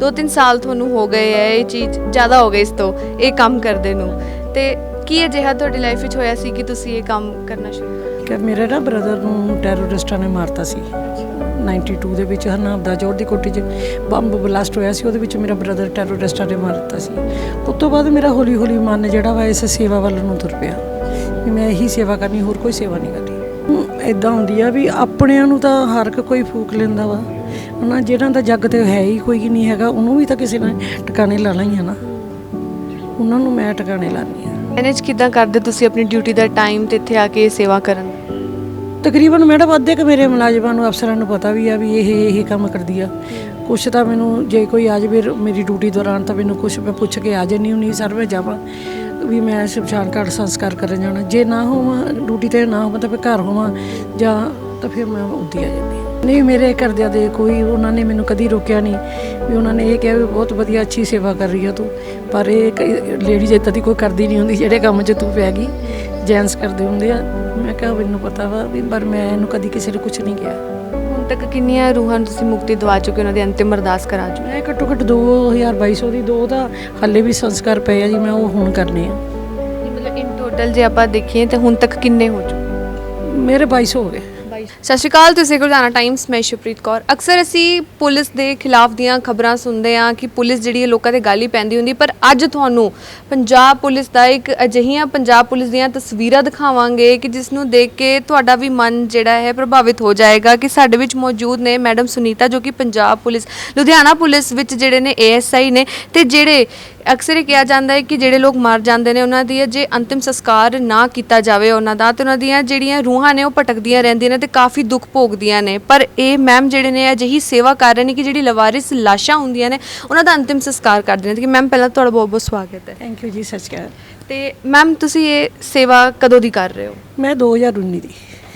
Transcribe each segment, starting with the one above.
2-3 ਸਾਲ ਤੁਹਾਨੂੰ ਹੋ ਗਏ ਹੈ ਇਹ ਚੀਜ਼ ਜ਼ਿਆਦਾ ਹੋ ਗਈ ਇਸ ਤੋਂ ਇਹ ਕੰਮ ਕਰਦੇ ਨੂੰ ਤੇ ਕੀ ਅਜਿਹਾ ਤੁਹਾਡੀ ਲਾਈਫ ਵਿੱਚ ਹੋਇਆ ਸੀ ਕਿ ਤੁਸੀਂ ਇਹ ਕੰਮ ਕਰਨਾ ਸ਼ੁਰੂ ਕਰ ਕਿ ਮੇਰੇ ਨਾ ਬ੍ਰਦਰ ਨੂੰ ਟੈਰਰਿਸਟਾਂ ਨੇ ਮਾਰਤਾ ਸੀ 92 ਦੇ ਵਿੱਚ ਹਰਨਾਮ ਦਾ ਜੋੜ ਦੀ ਕੋਠੀ 'ਚ ਬੰਬ ਬਲਾਸਟ ਹੋਇਆ ਸੀ। ਉਹਦੇ ਵਿੱਚ ਮੇਰਾ ਬ੍ਰਦਰ ਟੈਰਰਿਸਟਾਂ ਨੇ ਮਾਰਤਾ ਸੀ। ਉਸ ਤੋਂ ਬਾਅਦ ਮੇਰਾ ਹੌਲੀ ਹੌਲੀ ਮਨ ਜਿਹੜਾ ਵਾ ਇਸ ਸੇਵਾ ਵੱਲ ਨੂੰ ਤੁਰ ਪਿਆ ਵੀ ਮੈਂ ਇਹੀ ਸੇਵਾ ਕਰਨੀ, ਹੋਰ ਕੋਈ ਸੇਵਾ ਨਹੀਂ ਕਰਨੀ। ਇੱਦਾਂ ਹੁੰਦੀ ਆ ਵੀ ਆਪਣਿਆਂ ਨੂੰ ਤਾਂ ਹਰ ਕੋਈ ਫੂਕ ਲੈਂਦਾ ਵਾ ਨਾ, ਜਿਹਨਾਂ ਦਾ ਜੱਗ ਤੇ ਹੈ ਹੀ ਕੋਈ ਨਹੀਂ ਹੈਗਾ ਉਹਨੂੰ ਵੀ ਤਾਂ ਕਿਸੇ ਨੇ ਟਿਕਾਣੇ ਲਾਣਾ ਹੀ ਹੈ ਨਾ, ਉਹਨਾਂ ਨੂੰ ਮੈਂ ਟਿਕਾਣੇ ਲਾਉਂਦੀ ਹਾਂ। ਮੈਨੇਜ ਕਿੱਦਾਂ ਕਰਦੇ ਤੁਸੀਂ ਆਪਣੀ ਡਿਊਟੀ ਦਾ ਟਾਈਮ ਤੇ ਇੱਥੇ ਆ ਕੇ ਸੇਵਾ ਕਰਨ? ਤਕਰੀਬਨ ਮੈਡਮ ਅੱਧੇ ਕੁ ਮੇਰੇ ਮੁਲਾਜ਼ਮਾਂ ਨੂੰ ਅਫਸਰਾਂ ਨੂੰ ਪਤਾ ਵੀ ਆ ਵੀ ਇਹ ਕੰਮ ਕਰਦੀ ਆ। ਕੁਛ ਤਾਂ ਮੈਨੂੰ ਜੇ ਕੋਈ ਆ ਜਾਵੇ ਮੇਰੀ ਡਿਊਟੀ ਦੌਰਾਨ ਤਾਂ ਮੈਨੂੰ ਕੁਛ ਮੈਂ ਪੁੱਛ ਕੇ ਆ ਜਾਂਦੀ ਹੁੰਦੀ ਸਰ ਮੈਂ ਜਾਵਾਂ ਵੀ ਮੈਂ ਸ਼ਮਸ਼ਾਨ ਘਾਟ ਸੰਸਕਾਰ ਕਰਨ ਜਾਣਾ। ਜੇ ਨਾ ਹੋਵਾਂ ਡਿਊਟੀ 'ਤੇ ਨਾ ਹੋਵਾਂ ਤਾਂ ਫਿਰ ਘਰ ਹੋਵਾਂ ਜਾਂ ਤਾਂ ਫਿਰ ਮੈਂ ਉੱਦੀ ਆ ਜਾਂਦੀ। ਨਹੀਂ ਮੇਰੇ ਘਰਦਿਆਂ ਦੇ ਕੋਈ ਉਹਨਾਂ ਨੇ ਮੈਨੂੰ ਕਦੀ ਰੋਕਿਆ ਨਹੀਂ ਵੀ ਉਹਨਾਂ ਨੇ ਇਹ ਕਿਹਾ ਵੀ ਬਹੁਤ ਵਧੀਆ ਅੱਛੀ ਸੇਵਾ ਕਰ ਰਹੀ ਆ ਤੂੰ, ਪਰ ਇਹ ਲੇਡੀਜ਼ ਇੱਦਾਂ ਦੀ ਕੋਈ ਕਰਦੀ ਨਹੀਂ ਹੁੰਦੀ ਜਿਹੜੇ ਕੰਮ 'ਚ ਤੂੰ ਪੈ ਗਈ, ਜੈਂਟਸ ਕਰਦੇ ਹੁੰਦੇ ਆ। ਮੈਂ ਕਿਹਾ ਮੈਨੂੰ ਪਤਾ ਵਾ ਵੀ ਪਰ ਮੈਂ ਇਹਨੂੰ ਕਦੀ ਕਿਸੇ ਨੇ ਕੁਛ ਨਹੀਂ ਕਿਹਾ। ਹੁਣ ਤੱਕ ਕਿੰਨੀਆਂ ਰੂਹਾਂ ਨੂੰ ਤੁਸੀਂ ਮੁਕਤੀ ਦਵਾ ਚੁੱਕੇ, ਉਹਨਾਂ ਦੀ ਅੰਤਿਮ ਅਰਦਾਸ ਕਰਾ ਚੁੱਕੇ? ਮੈਂ ਘੱਟੋ ਘੱਟ 2200 ਦੀ 2 ਤਾਂ ਹਾਲੇ ਵੀ ਸੰਸਕਾਰ ਪਏ ਆ ਜੀ, ਮੈਂ ਉਹ ਹੁਣ ਕਰਨੇ ਆ। ਮਤਲਬ ਇਨ ਟੋਟਲ ਜੇ ਆਪਾਂ ਦੇਖੀਏ ਤਾਂ ਹੁਣ ਤੱਕ ਕਿੰਨੇ ਹੋ ਚੁੱਕੇ? ਮੇਰੇ 2200 ਹੋ ਗਏ। ਸਤਿ ਸ਼੍ਰੀ ਅਕਾਲ, ਤੁਸੀਂ ਗੁਰਦਾਨਾ ਟਾਈਮਸ, ਮੈਂ ਸ਼ੁਭਪ੍ਰੀਤ ਕੌਰ। ਅਕਸਰ ਅਸੀਂ ਪੁਲਿਸ ਦੇ ਖਿਲਾਫ ਦੀਆਂ ਖਬਰਾਂ ਸੁਣਦੇ ਹਾਂ ਕਿ ਪੁਲਿਸ ਜਿਹੜੀ ਹੈ ਲੋਕਾਂ ਤੇ ਗਾਲੀ ਪੈਂਦੀ ਹੁੰਦੀ, ਪਰ ਅੱਜ ਤੁਹਾਨੂੰ ਪੰਜਾਬ ਪੁਲਿਸ ਦਾ ਇੱਕ ਅਜਿਹੀਆਂ ਪੰਜਾਬ ਪੁਲਿਸ ਦੀਆਂ ਤਸਵੀਰਾਂ ਦਿਖਾਵਾਂਗੇ ਕਿ ਜਿਸ ਨੂੰ ਦੇਖ ਕੇ ਤੁਹਾਡਾ ਵੀ ਮਨ ਜਿਹੜਾ ਹੈ ਪ੍ਰਭਾਵਿਤ ਹੋ ਜਾਏਗਾ ਕਿ ਸਾਡੇ ਵਿੱਚ ਮੌਜੂਦ ਨੇ ਮੈਡਮ ਸੁਨੀਤਾ ਜੋ ਕਿ ਪੰਜਾਬ ਪੁਲਿਸ ਲੁਧਿਆਣਾ ਪੁਲਿਸ ਵਿੱਚ ਜਿਹੜੇ ਨੇ ASI ਨੇ, ਤੇ ਜਿਹੜੇ ਅਕਸਰ ਇਹ ਕਿਹਾ ਜਾਂਦਾ ਹੈ ਕਿ ਜਿਹੜੇ ਲੋਕ ਮਰ ਜਾਂਦੇ ਨੇ ਉਹਨਾਂ ਦੀ ਜੇ ਅੰਤਿਮ ਸੰਸਕਾਰ ਨਾ ਕੀਤਾ ਜਾਵੇ ਉਹਨਾਂ ਦਾ, ਤੇ ਉਹਨਾਂ ਦੀਆਂ ਜਿਹੜੀਆਂ ਰੂਹਾਂ ਨੇ ਉਹ ਭਟਕਦੀਆਂ ਰਹਿੰਦੀਆਂ ਨੇ ਤੇ ਕਾਫੀ ਦੁੱਖ ਭੋਗਦੀਆਂ ਨੇ। ਪਰ ਇਹ ਮੈਮ ਜਿਹੜੇ ਨੇ ਅਜਿਹੀ ਸੇਵਾ ਕਰ ਰਹੇ ਨੇ ਕਿ ਜਿਹੜੀ ਲਵਾਰਿਸ ਲਾਸ਼ਾਂ ਹੁੰਦੀਆਂ ਨੇ ਉਹਨਾਂ ਦਾ ਅੰਤਿਮ ਸੰਸਕਾਰ ਕਰਦੇ ਨੇ। ਕਿ ਮੈਮ ਪਹਿਲਾਂ ਤੁਹਾਡਾ ਬਹੁਤ ਬਹੁਤ ਸਵਾਗਤ ਹੈ। ਥੈਂਕ ਯੂ ਜੀ, ਸਤਿ ਸ਼੍ਰੀ ਅਕਾਲ। ਤੇ ਮੈਮ ਤੁਸੀਂ ਇਹ ਸੇਵਾ ਕਦੋਂ ਦੀ ਕਰ ਰਹੇ ਹੋ? ਮੈਂ 2019 ਦੀ।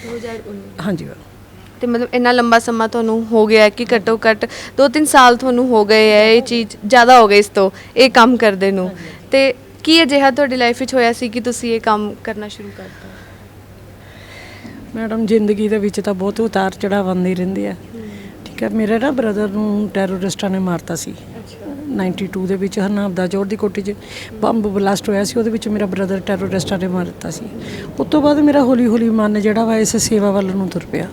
2019? ਹਾਂਜੀ ਮੈਮ। ਤੇ ਮਤਲਬ ਇੰਨਾ ਲੰਬਾ ਸਮਾਂ ਤੁਹਾਨੂੰ ਹੋ ਗਿਆ ਕਿ ਘੱਟੋ ਘੱਟ 2-3 ਸਾਲ ਤੁਹਾਨੂੰ ਹੋ ਗਏ ਹੈ ਇਹ ਚੀਜ਼ ਜ਼ਿਆਦਾ ਹੋ ਗਈ ਇਸ ਤੋਂ ਇਹ ਕੰਮ ਕਰਦੇ ਨੂੰ, ਤੇ ਕੀ ਅਜਿਹਾ ਤੁਹਾਡੀ ਲਾਈਫ ਵਿੱਚ ਹੋਇਆ ਸੀ ਕਿ ਤੁਸੀਂ ਇਹ ਕੰਮ ਕਰਨਾ ਸ਼ੁਰੂ ਕਰਤਾ? ਮੈਡਮ ਜ਼ਿੰਦਗੀ ਦੇ ਵਿੱਚ ਤਾਂ ਬਹੁਤ ਉਤਾਰ ਚੜਾਵ ਆਉਂਦੇ ਰਹਿੰਦੇ ਆ। ਠੀਕ ਹੈ, ਮੇਰੇ ਨਾ ਬ੍ਰਦਰ ਨੂੰ ਟੈਰਰਿਸਟਾਂ ਨੇ ਮਾਰਤਾ ਸੀ 92 ਦੇ ਵਿੱਚ ਹਰਨਾਮ ਦਾ ਜੋੜ ਦੀ ਕੋਠੀ 'ਚ ਬੰਬ ਬਲਾਸਟ ਹੋਇਆ ਸੀ। ਉਹਦੇ ਵਿੱਚ ਮੇਰਾ ਬ੍ਰਦਰ ਟੈਰਰਿਸਟਾਂ ਨੇ ਮਾਰਤਾ ਸੀ। ਉਸ ਤੋਂ ਬਾਅਦ ਮੇਰਾ ਹੌਲੀ ਹੌਲੀ ਮਨ ਜਿਹੜਾ ਵਾ ਇਸ ਸੇਵਾ ਵੱਲ ਨੂੰ ਤੁਰ ਪਿਆ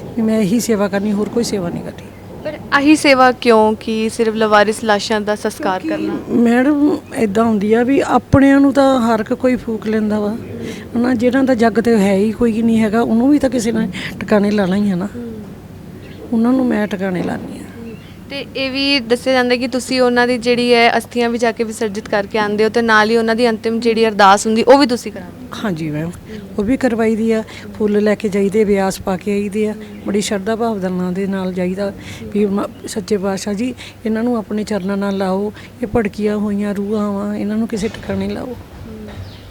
ਵੀ ਮੈਂ ਇਹੀ ਸੇਵਾ ਕਰਨੀ, ਹੋਰ ਕੋਈ ਸੇਵਾ ਨਹੀਂ ਕਰਨੀ। ਪਰ ਆਹੀ ਸੇਵਾ ਕਿਉਂ ਕਿ ਸਿਰਫ ਲਵਾਰਿਸ ਲਾਸ਼ਾਂ ਦਾ ਸੰਸਕਾਰ ਕਰਨਾ? ਮੈਡਮ ਇੱਦਾਂ ਹੁੰਦੀ ਆ ਵੀ ਆਪਣਿਆਂ ਨੂੰ ਤਾਂ ਹਰ ਕੋਈ ਫੂਕ ਲੈਂਦਾ ਵਾ ਨਾ, ਜਿਹਨਾਂ ਦਾ ਜੱਗ ਤੇ ਹੈ ਹੀ ਕੋਈ ਨਹੀਂ ਹੈਗਾ ਉਹਨੂੰ ਵੀ ਤਾਂ ਕਿਸੇ ਨੇ ਟਿਕਾਣੇ ਲਾਣਾ ਹੀ ਹੈ ਨਾ, ਉਹਨਾਂ ਨੂੰ ਮੈਂ ਟਿਕਾਣੇ ਲਾਉਂਦੀ ਹਾਂ। ਤੇ ਇਹ ਵੀ ਦੱਸਿਆ ਜਾਂਦਾ ਕਿ ਤੁਸੀਂ ਉਹਨਾਂ ਦੀ ਜਿਹੜੀ ਹੈ ਅਸਥੀਆਂ ਵੀ ਜਾ ਕੇ ਵਿਸਰਜਿਤ ਕਰਕੇ ਆਉਂਦੇ ਹੋ ਤੇ ਨਾਲ ਹੀ ਉਹਨਾਂ ਦੀ ਅੰਤਿਮ ਜਿਹੜੀ ਅਰਦਾਸ ਹੁੰਦੀ ਉਹ ਵੀ ਤੁਸੀਂ ਕਰਾਉਂਦੇ? ਹਾਂਜੀ ਮੈਮ, ਉਹ ਵੀ ਕਰਵਾਈ ਦੀ ਆ। ਫੁੱਲ ਲੈ ਕੇ ਜਾਈਦੇ, ਵਿਆਸ ਪਾ ਕੇ ਆਈਦੇ ਆ, ਬੜੀ ਸ਼ਰਧਾ ਭਾਵਨਾ ਦੇ ਨਾਲ ਜਾਈਦਾ ਵੀ ਸੱਚੇ ਪਾਤਸ਼ਾਹ ਜੀ ਇਹਨਾਂ ਨੂੰ ਆਪਣੇ ਚਰਨਾਂ ਨਾਲ ਲਾਓ, ਇਹ ਭੜਕੀਆਂ ਹੋਈਆਂ ਰੂਹਾਂ ਵਾ ਇਹਨਾਂ ਨੂੰ ਕਿਸੇ ਟਿਕਾਣੇ ਲਾਓ।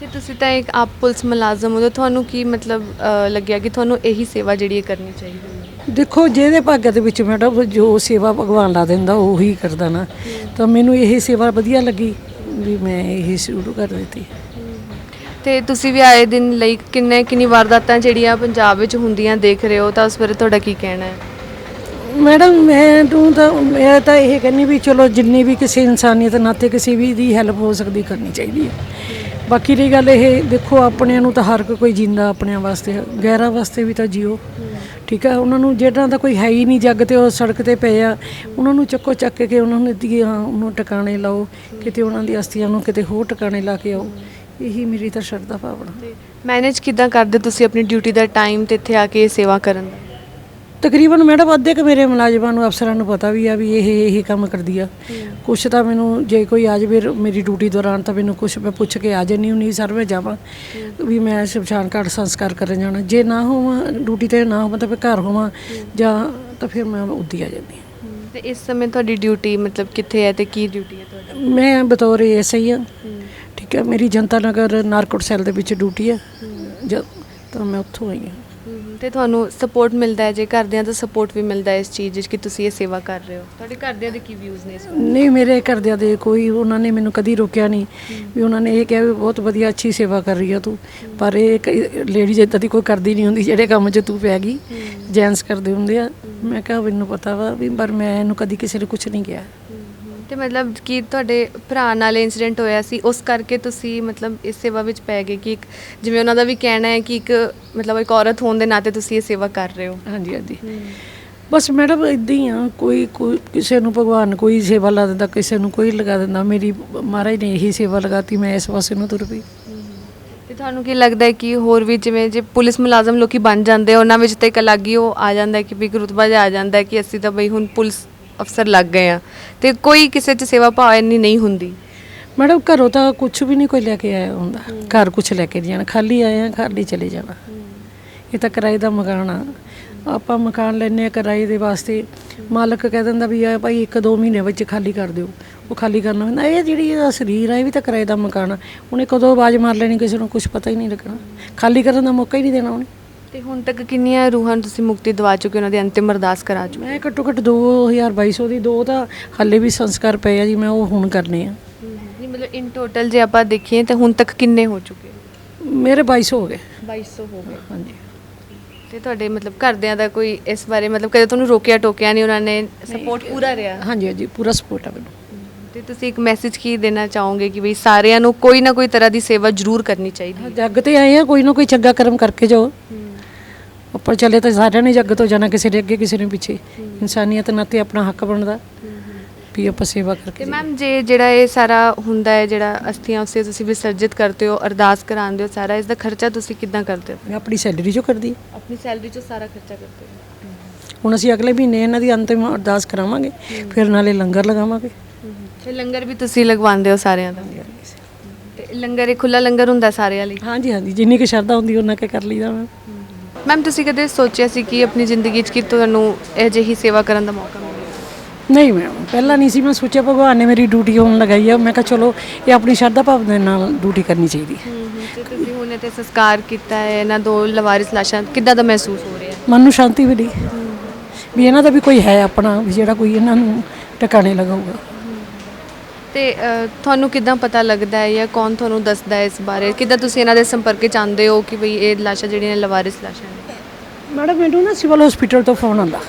ਤੇ ਤੁਸੀਂ ਤਾਂ ਇੱਕ ਆਪ ਪੁਲਿਸ ਮੁਲਾਜ਼ਮ ਹੋ, ਤੁਹਾਨੂੰ ਕੀ ਮਤਲਬ ਲੱਗਿਆ ਕਿ ਤੁਹਾਨੂੰ ਇਹੀ ਸੇਵਾ ਜਿਹੜੀ ਕਰਨੀ ਚਾਹੀਦੀ ਹੈ? ਦੇਖੋ ਜਿਹਦੇ ਭਾਗਾਂ ਦੇ ਵਿੱਚ ਮੈਡਮ ਜੋ ਸੇਵਾ ਭਗਵਾਨ ਲਾ ਦਿੰਦਾ ਉਹੀ ਕਰਦਾ ਨਾ, ਤਾਂ ਮੈਨੂੰ ਇਹ ਸੇਵਾ ਵਧੀਆ ਲੱਗੀ ਵੀ ਮੈਂ ਇਹ ਸ਼ੁਰੂ ਕਰ ਦਿੱਤੀ। ਤੇ ਤੁਸੀਂ ਵੀ ਆਏ ਦਿਨ ਲਈ ਕਿੰਨੀ ਵਾਰਦਾਤਾਂ ਜਿਹੜੀਆਂ ਪੰਜਾਬ ਵਿੱਚ ਹੁੰਦੀਆਂ ਦੇਖ ਰਹੇ ਹੋ, ਤਾਂ ਉਸ ਬਾਰੇ ਤੁਹਾਡਾ ਕੀ ਕਹਿਣਾ ਹੈ? ਮੈਡਮ ਮੈਂ ਤਾਂ ਇਹ ਕਹਿੰਦੀ ਵੀ ਚਲੋ ਜਿੰਨੀ ਵੀ ਕਿਸੇ ਇਨਸਾਨੀਅਤ ਨਾਤੇ ਕਿਸੇ ਵੀ ਦੀ ਹੈਲਪ ਹੋ ਸਕਦੀ ਕਰਨੀ ਚਾਹੀਦੀ ਹੈ। ਬਾਕੀ ਦੀ ਗੱਲ ਇਹ ਦੇਖੋ ਆਪਣਿਆਂ ਨੂੰ ਤਾਂ ਹਰ ਕੋਈ ਜੀਂਦਾ ਆਪਣਿਆਂ ਵਾਸਤੇ, ਗੈਰਾਂ ਵਾਸਤੇ ਵੀ ਤਾਂ ਜੀਓ। ਠੀਕ ਹੈ, ਉਹਨਾਂ ਨੂੰ ਜਿਹਨਾਂ ਦਾ ਕੋਈ ਹੈ ਹੀ ਨਹੀਂ ਜੱਗ ਤੇ ਉਹ ਸੜਕ ਤੇ ਪਏ ਆ ਉਹਨਾਂ ਨੂੰ ਚੱਕ ਕੇ ਉਹਨਾਂ ਨੂੰ ਉਹਨੂੰ ਟਿਕਾਣੇ ਲਾਓ, ਕਿਤੇ ਉਹਨਾਂ ਦੀ ਅਸਥੀਆਂ ਨੂੰ ਕਿਤੇ ਹੋਰ ਟਿਕਾਣੇ ਲਾ ਕੇ ਆਓ। ਇਹੀ ਮੇਰੀ ਤਾਂ ਸ਼ਰਧਾ ਭਾਵਨਾ। ਮੈਨੇਜ ਕਿੱਦਾਂ ਕਰਦੇ ਤੁਸੀਂ ਆਪਣੀ ਡਿਊਟੀ ਦਾ ਟਾਈਮ ਤੇ ਇੱਥੇ ਆ ਕੇ ਸੇਵਾ ਕਰਨ ਦਾ? ਤਕਰੀਬਨ ਮੈਡਮ ਅੱਧੇ ਕੁ ਮੇਰੇ ਮੁਲਾਜ਼ਮਾਂ ਨੂੰ ਅਫਸਰਾਂ ਨੂੰ ਪਤਾ ਵੀ ਆ ਵੀ ਇਹ ਕੰਮ ਕਰਦੀ ਆ। ਕੁਛ ਤਾਂ ਮੈਨੂੰ ਜੇ ਕੋਈ ਆ ਜਾਵੇ ਮੇਰੀ ਡਿਊਟੀ ਦੌਰਾਨ ਤਾਂ ਮੈਨੂੰ ਕੁਛ ਮੈਂ ਪੁੱਛ ਕੇ ਆ ਜਾਂਦੀ ਹੁੰਦੀ ਸਰ ਮੈਂ ਜਾਵਾਂ ਵੀ ਮੈਂ ਸ਼ਮਸ਼ਾਨ ਘਾਟ ਸੰਸਕਾਰ ਕਰਨ ਜਾਣਾ। ਜੇ ਨਾ ਹੋਵਾਂ ਡਿਊਟੀ 'ਤੇ ਨਾ ਹੋਵਾਂ ਤਾਂ ਫਿਰ ਘਰ ਹੋਵਾਂ ਜਾਂ ਤਾਂ ਫਿਰ ਮੈਂ ਉੱਦੀ ਆ ਜਾਂਦੀ। ਤੇ ਇਸ ਸਮੇਂ ਤੁਹਾਡੀ ਡਿਊਟੀ ਮਤਲਬ ਕਿੱਥੇ ਹੈ ਤੇ ਕੀ ਡਿਊਟੀ ਹੈ ਤੁਹਾਡੀ? ਮੈਂ ਬਤੌਰ ASI ਆ। ਠੀਕ ਹੈ, ਮੇਰੀ ਜਨਤਾ ਨਗਰ ਨਾਰਕੋਟ ਸੈੱਲ ਦੇ ਵਿੱਚ ਡਿਊਟੀ ਹੈ ਤਾਂ ਮੈਂ ਉੱਥੋਂ ਆਈ ਹਾਂ। ਤੇ ਤੁਹਾਨੂੰ ਸਪੋਰਟ ਮਿਲਦਾ ਹੈ? ਜੇ ਘਰਦਿਆਂ ਦਾ ਸਪੋਰਟ ਵੀ ਮਿਲਦਾ ਹੈ ਇਸ ਚੀਜ਼ ਵਿੱਚ ਕਿ ਤੁਸੀਂ ਇਹ ਸੇਵਾ ਕਰ ਰਹੇ ਹੋ? ਤੁਹਾਡੇ ਘਰਦਿਆਂ ਦੇ ਕੀ ਵਿਊਜ਼ ਨੇ ਇਸ ਬਾਰੇ? ਨਹੀਂ ਮੇਰੇ ਘਰਦਿਆਂ ਦੇ ਕੋਈ ਉਹਨਾਂ ਨੇ ਮੈਨੂੰ ਕਦੀ ਰੋਕਿਆ ਨਹੀਂ ਵੀ ਉਹਨਾਂ ਨੇ ਇਹ ਕਿਹਾ ਵੀ ਬਹੁਤ ਵਧੀਆ ਅੱਛੀ ਸੇਵਾ ਕਰ ਰਹੀ ਆ ਤੂੰ, ਪਰ ਇਹ ਲੇਡੀਜ਼ ਇੱਦਾਂ ਦੀ ਕੋਈ ਕਰਦੀ ਨਹੀਂ ਹੁੰਦੀ ਜਿਹੜੇ ਕੰਮ 'ਚ ਤੂੰ ਪੈ ਗਈ, ਜੈਂਟਸ ਕਰਦੇ ਹੁੰਦੇ ਆ। ਮੈਂ ਕਿਹਾ ਮੈਨੂੰ ਪਤਾ ਵਾ ਵੀ ਪਰ ਮੈਂ ਇਹਨੂੰ ਕਦੀ ਕਿਸੇ ਨੇ ਕੁਛ ਨਹੀਂ ਕਿਹਾ। ਤੇ ਮਤਲਬ ਕਿ ਤੁਹਾਡੇ ਭਰਾ ਨਾਲ ਇਨਸੀਡੈਂਟ ਹੋਇਆ ਸੀ ਉਸ ਕਰਕੇ ਤੁਸੀਂ ਮਤਲਬ ਇਸ ਸੇਵਾ ਵਿੱਚ ਪੈ ਗਏ ਕਿ ਇੱਕ ਜਿਵੇਂ ਉਹਨਾਂ ਦਾ ਵੀ ਕਹਿਣਾ ਹੈ ਕਿ ਇੱਕ ਮਤਲਬ ਇੱਕ ਔਰਤ ਹੋਣ ਦੇ ਨਾਤੇ ਤੁਸੀਂ ਇਹ ਸੇਵਾ ਕਰ ਰਹੇ ਹੋ। ਹਾਂਜੀ ਹਾਂਜੀ ਬਸ ਮੈਡਮ ਇੱਦਾਂ ਹੀ ਆ, ਕੋਈ ਕਿਸੇ ਨੂੰ ਭਗਵਾਨ ਕੋਈ ਸੇਵਾ ਲਾ ਦਿੰਦਾ, ਕਿਸੇ ਨੂੰ ਕੋਈ ਲਗਾ ਦਿੰਦਾ। ਮੇਰੀ ਮਹਾਰਾਜ ਨੇ ਇਹੀ ਸੇਵਾ ਲਗਾਤੀ, ਮੈਂ ਇਸ ਪਾਸੇ ਨੂੰ ਤੁਰ ਪਈ। ਤੇ ਤੁਹਾਨੂੰ ਕੀ ਲੱਗਦਾ ਹੈ ਕਿ ਹੋਰ ਵੀ ਜਿਵੇਂ ਜੇ ਪੁਲਿਸ ਮੁਲਾਜ਼ਮ ਲੋਕੀ ਬਣ ਜਾਂਦੇ ਆ, ਉਹਨਾਂ ਵਿੱਚ ਤਾਂ ਇੱਕ ਅਲੱਗ ਹੀ ਉਹ ਆ ਜਾਂਦਾ ਹੈ ਕਿ ਵੀ ਇੱਕ ਰੁਤਬਾ ਜਿਹਾ ਆ ਜਾਂਦਾ ਹੈ ਕਿ ਅਸੀਂ ਤਾਂ ਬਈ ਹੁਣ ਪੁਲਿਸ ਅਫਸਰ ਲੱਗ ਗਏ ਆ, ਤੇ ਕੋਈ ਕਿਸੇ 'ਚ ਸੇਵਾ ਭਾਵ ਇੰਨੀ ਨਹੀਂ ਹੁੰਦੀ। ਮੈਡਮ ਘਰੋਂ ਤਾਂ ਕੁਝ ਵੀ ਨਹੀਂ ਕੋਈ ਲੈ ਕੇ ਆਇਆ ਹੁੰਦਾ, ਘਰ ਕੁਝ ਲੈ ਕੇ ਨਹੀਂ ਜਾਣਾ, ਖਾਲੀ ਆਏ ਆ ਖਾਲੀ ਚਲੇ ਜਾਣਾ। ਇਹ ਤਾਂ ਕਿਰਾਏ ਦਾ ਮਕਾਨ ਆ, ਆਪਾਂ ਮਕਾਨ ਲੈਂਦੇ ਆ ਕਿਰਾਏ ਦੇ ਵਾਸਤੇ, ਮਾਲਕ ਕਹਿ ਦਿੰਦਾ ਵੀ ਆ ਭਾਈ 1-2 ਮਹੀਨੇ ਵਿੱਚ ਖਾਲੀ ਕਰ ਦਿਓ, ਉਹ ਖਾਲੀ ਕਰਨਾ ਹੁੰਦਾ। ਇਹ ਜਿਹੜੀ ਇਹਦਾ ਸਰੀਰ ਆ ਇਹ ਵੀ ਤਾਂ ਕਿਰਾਏ ਦਾ ਮਕਾਨ ਆ, ਉਹਨੇ ਕਦੋਂ ਆਵਾਜ਼ ਮਾਰ ਲੈਣੀ ਕਿਸੇ ਨੂੰ ਕੁਝ ਪਤਾ ਹੀ ਨਹੀਂ ਲੱਗਣਾ, ਖਾਲੀ ਕਰਨ ਦਾ ਮੌਕਾ ਹੀ ਨਹੀਂ ਦੇਣਾ ਉਹਨੇ। ਤੇ ਹੁਣ ਤੱਕ ਕਿੰਨੀਆਂ ਰੂਹਾਂ ਨੂੰ ਤੁਸੀਂ ਮੁਕਤੀ ਦਵਾ ਚੁੱਕੇ, ਉਹਨਾਂ ਦੀ ਅੰਤਿਮ ਅਰਦਾਸ ਕਰਾ ਚੁੱਕੇ? ਮੈਂ ਘੱਟੋ ਘੱਟ 2200 ਦੀ, 2 ਤਾਂ ਹਾਲੇ ਵੀ ਸੰਸਕਾਰ ਪਏ ਆ ਜੀ, ਮੈਂ ਉਹ ਹੁਣ ਕਰਨੇ ਆ। ਨਹੀਂ ਮਤਲਬ ਇਨ ਟੋਟਲ ਜੇ ਆਪਾਂ ਦੇਖੀਏ ਤਾਂ ਹੁਣ ਤੱਕ ਕਿੰਨੇ ਹੋ ਚੁੱਕੇ? ਮੇਰੇ 2200 ਹੋ ਗਏ। 2200 ਹੋ ਗਏ। ਹਾਂਜੀ। ਤੇ ਤੁਹਾਡੇ ਮਤਲਬ ਘਰਦਿਆਂ ਦਾ ਕੋਈ ਇਸ ਬਾਰੇ ਮਤਲਬ ਕਦੇ ਤੁਹਾਨੂੰ ਰੋਕਿਆ ਟੋਕਿਆ ਨਹੀਂ, ਉਹਨਾਂ ਨੇ ਸਪੋਰਟ ਪੂਰਾ ਰਿਹਾ? ਹਾਂਜੀ ਹਾਂਜੀ ਪੂਰਾ ਸਪੋਰਟ ਆ ਮੈਨੂੰ। ਤੇ ਤੁਸੀਂ ਇੱਕ ਮੈਸੇਜ ਕੀ ਦੇਣਾ ਚਾਹੋਗੇ ਕਿ ਵੀ ਸਾਰਿਆਂ ਨੂੰ ਕੋਈ ਨਾ ਕੋਈ ਤਰ੍ਹਾਂ ਦੀ ਸੇਵਾ ਜ਼ਰੂਰ ਕਰਨੀ ਚਾਹੀਦੀ ਹੈ? ਜੱਗ ਤੇ ਆਏ ਆ, ਕੋਈ ਨਾ ਕੋਈ ਚੰਗਾ ਕਰਮ ਕਰਕੇ ਜਾਓ। ਉੱਪਰ ਚੱਲੇ ਤਾਂ ਸਾਰਿਆਂ ਨੇ ਜੱਗ ਤੋਂ ਜਾਣਾ, ਕਿਸੇ ਦੇ ਅੱਗੇ ਕਿਸੇ ਨੇ ਪਿੱਛੇ। ਇਨਸਾਨੀਅਤ ਨਾਤੇ ਆਪਣਾ ਹੱਕ ਬਣਦਾ ਵੀ ਆਪਾਂ ਸੇਵਾ ਕਰਕੇ। ਤੇ ਮੈਮ ਜੇ ਜਿਹੜਾ ਇਹ ਸਾਰਾ ਹੁੰਦਾ ਹੈ, ਜਿਹੜਾ ਅਸਥੀਆਂ ਉਸੇ ਤੁਸੀਂ ਵਿਸਰਜਿਤ ਕਰਦੇ ਹੋ, ਅਰਦਾਸ ਕਰਾਉਂਦੇ ਹੋ, ਸਾਰਾ ਇਸ ਦਾ ਖਰਚਾ ਤੁਸੀਂ ਕਿੱਦਾਂ ਕਰਦੇ ਹੋ? ਮੈਂ ਆਪਣੀ ਸੈਲਰੀ ਚੋਂ ਕਰਦੀ ਹਾਂ। ਆਪਣੀ ਸੈਲਰੀ ਚੋਂ ਸਾਰਾ ਖਰਚਾ ਕਰਦੇ ਹੋ? ਹੁਣ ਅਸੀਂ ਅਗਲੇ ਮਹੀਨੇ ਇਹਨਾਂ ਦੀ ਅੰਤਿਮ ਅਰਦਾਸ ਕਰਾਵਾਂਗੇ, ਫਿਰ ਨਾਲੇ ਲੰਗਰ ਲਗਾਵਾਂਗੇ। ਤੇ ਲੰਗਰ ਵੀ ਤੁਸੀਂ ਲਗਵਾਉਂਦੇ ਹੋ ਸਾਰਿਆਂ ਦਾ? ਤੇ ਲੰਗਰ ਇਹ ਖੁੱਲਾ ਲੰਗਰ ਹੁੰਦਾ ਸਾਰਿਆਂ ਲਈ? ਹਾਂਜੀ ਹਾਂਜੀ ਜਿੰਨੀ ਕੁ ਸ਼ਰਧਾ ਹੁੰਦੀ ਉਹਨਾਂ ਕੇ ਕਰ ਲਈਦਾ। ਮੈਮ ਤੁਸੀਂ ਕਦੇ ਸੋਚਿਆ ਸੀ ਕਿ ਆਪਣੀ ਜ਼ਿੰਦਗੀ 'ਚ ਕਿ ਤੁਹਾਨੂੰ ਅਜਿਹੀ ਸੇਵਾ ਕਰਨ ਦਾ ਮੌਕਾ ਮਿਲੇ? ਨਹੀਂ ਮੈਮ ਪਹਿਲਾਂ ਨਹੀਂ ਸੀ ਮੈਂ ਸੋਚਿਆ, ਭਗਵਾਨ ਨੇ ਮੇਰੀ ਡਿਊਟੀ ਹੋਣ ਲਗਾਈ ਆ, ਮੈਂ ਕਿਹਾ ਚਲੋ ਇਹ ਆਪਣੀ ਸ਼ਰਧਾ ਭਾਵ ਦੇ ਨਾਲ ਡਿਊਟੀ ਕਰਨੀ ਚਾਹੀਦੀ ਹੈ। ਤੇ ਤੁਸੀਂ ਹੁਣ ਇੱਥੇ ਸੰਸਕਾਰ ਕੀਤਾ ਹੈ ਇਹਨਾਂ 2 ਲਵਾਰਿਸ ਲਾਸ਼ਾਂ, ਕਿੱਦਾਂ ਦਾ ਮਹਿਸੂਸ ਹੋ ਰਿਹਾ? ਮਨ ਨੂੰ ਸ਼ਾਂਤੀ ਮਿਲੀ ਵੀ ਇਹਨਾਂ ਦਾ ਵੀ ਕੋਈ ਹੈ ਆਪਣਾ, ਵੀ ਜਿਹੜਾ ਕੋਈ ਇਹਨਾਂ ਨੂੰ ਟਿਕਾਣੇ ਲਗਾਊਗਾ। ਤੇ ਤੁਹਾਨੂੰ ਕਿੱਦਾਂ ਪਤਾ ਲੱਗਦਾ ਹੈ ਜਾਂ ਕੌਣ ਤੁਹਾਨੂੰ ਦੱਸਦਾ ਹੈ ਇਸ ਬਾਰੇ? ਕਿੱਦਾਂ ਤੁਸੀਂ ਇਹਨਾਂ ਦੇ ਸੰਪਰਕ 'ਚ ਆਉਂਦੇ ਹੋ ਕਿ ਬਈ ਇਹ ਲਾਸ਼ਾਂ ਜਿਹੜੀਆਂ ਨੇ ਲਵਾਰਿਸ ਲਾਸ਼ਾਂ ਨੇ? ਮੈਡਮ ਮੈਨੂੰ ਨਾ ਸਿਵਲ ਹਸਪੀਟਲ ਤੋਂ ਫੋਨ ਆਉਂਦਾ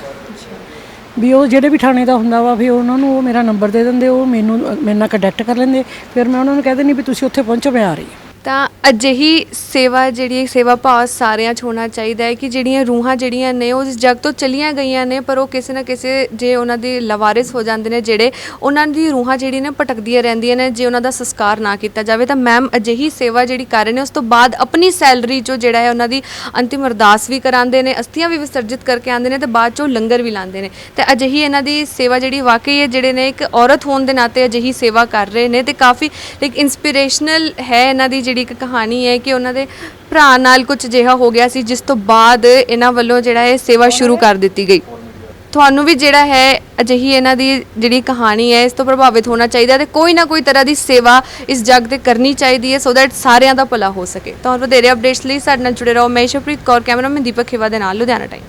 ਵੀ ਉਹ ਜਿਹੜੇ ਵੀ ਥਾਣੇ ਦਾ ਹੁੰਦਾ ਵਾ, ਫਿਰ ਉਹਨਾਂ ਨੂੰ ਉਹ ਮੇਰਾ ਨੰਬਰ ਦੇ ਦਿੰਦੇ, ਉਹ ਮੇਰੇ ਨਾਲ ਕੰਟੈਕਟ ਕਰ ਲੈਂਦੇ, ਫਿਰ ਮੈਂ ਉਹਨਾਂ ਨੂੰ ਕਹਿ ਦਿੰਦੀ ਵੀ ਤੁਸੀਂ ਉੱਥੇ ਪਹੁੰਚੋ, ਮੈਂ ਆ ਰਹੀ ਹਾਂ। ਤਾਂ ਅਜਿਹੀ ਸੇਵਾ ਜਿਹੜੀ ਸੇਵਾ ਭਾਵ ਸਾਰਿਆਂ 'ਚ ਹੋਣਾ ਚਾਹੀਦਾ ਹੈ ਕਿ ਜਿਹੜੀਆਂ ਰੂਹਾਂ ਜਿਹੜੀਆਂ ਨੇ ਉਹ ਇਸ ਜੱਗ ਤੋਂ ਚਲੀਆਂ ਗਈਆਂ ਨੇ, ਪਰ ਉਹ ਕਿਸੇ ਨਾ ਕਿਸੇ ਜੇ ਉਹਨਾਂ ਦੀ ਲਵਾਰਿਸ ਹੋ ਜਾਂਦੇ ਨੇ, ਜਿਹੜੇ ਉਹਨਾਂ ਦੀ ਰੂਹਾਂ ਜਿਹੜੀ ਨੇ ਭਟਕਦੀਆਂ ਰਹਿੰਦੀਆਂ ਨੇ, ਜੇ ਉਹਨਾਂ ਦਾ ਸੰਸਕਾਰ ਨਾ ਕੀਤਾ ਜਾਵੇ। ਤਾਂ ਮੈਮ ਅਜਿਹੀ ਸੇਵਾ ਜਿਹੜੀ ਕਰ ਰਹੇ ਨੇ, ਉਸ ਤੋਂ ਬਾਅਦ ਆਪਣੀ ਸੈਲਰੀ 'ਚੋਂ ਜਿਹੜਾ ਹੈ ਉਹਨਾਂ ਦੀ ਅੰਤਿਮ ਅਰਦਾਸ ਵੀ ਕਰਾਉਂਦੇ ਨੇ, ਅਸਥੀਆਂ ਵੀ ਵਿਸਰਜਿਤ ਕਰਕੇ ਆਉਂਦੇ ਨੇ, ਤੇ ਬਾਅਦ 'ਚੋਂ ਲੰਗਰ ਵੀ ਲਾਉਂਦੇ ਨੇ। ਤੇ ਅਜਿਹੀ ਇਹਨਾਂ ਦੀ ਸੇਵਾ ਜਿਹੜੀ ਵਾਕਈ ਜਿਹੜੇ ਨੇ ਇੱਕ ਔਰਤ ਹੋਣ ਦੇ ਨਾਤੇ ਅਜਿਹੀ ਸੇਵਾ ਕਰ ਰਹੇ ਨੇ, ਤੇ ਕਾਫੀ ਲਾਈਕ ਇੰਸਪੀਰੇਸ਼ਨਲ ਹੈ ਇਹਨਾਂ ਦੀ ਜਿਹੜੀ ਇੱਕ ਕਹਾਣੀ ਹੈ ਕਿ ਉਹਨਾਂ ਦੇ ਭਰਾ ਨਾਲ ਕੁਝ ਅਜਿਹਾ ਹੋ ਗਿਆ ਸੀ, ਜਿਸ ਤੋਂ ਬਾਅਦ ਇਹਨਾਂ ਵੱਲੋਂ ਜਿਹੜਾ ਇਹ ਸੇਵਾ ਸ਼ੁਰੂ ਕਰ ਦਿੱਤੀ ਗਈ। ਤੁਹਾਨੂੰ ਵੀ ਜਿਹੜਾ ਹੈ ਅਜਿਹੀ ਇਹਨਾਂ ਦੀ ਜਿਹੜੀ ਕਹਾਣੀ ਹੈ ਇਸ ਤੋਂ ਪ੍ਰਭਾਵਿਤ ਹੋਣਾ ਚਾਹੀਦਾ, ਤੇ ਕੋਈ ਨਾ ਕੋਈ ਤਰ੍ਹਾਂ ਦੀ ਸੇਵਾ ਇਸ ਜੱਗ ਤੇ ਕਰਨੀ ਚਾਹੀਦੀ ਹੈ, ਸੋ ਦੈਟ ਸਾਰਿਆਂ ਦਾ ਭਲਾ ਹੋ ਸਕੇ। ਤਾਂ ਵਧੇਰੇ ਅਪਡੇਟਸ ਲਈ ਸਾਡੇ ਨਾਲ ਜੁੜੇ ਰਹੋ। ਮੈਂ ਸ਼ਪ੍ਰੀਤ ਕੌਰ, ਕੈਮਰਾਮੈਨ ਦੀਪਕ ਖੇਵਾ ਦੇ ਨਾਲ, ਲੁਧਿਆਣਾ ਟਾਈਮਸ।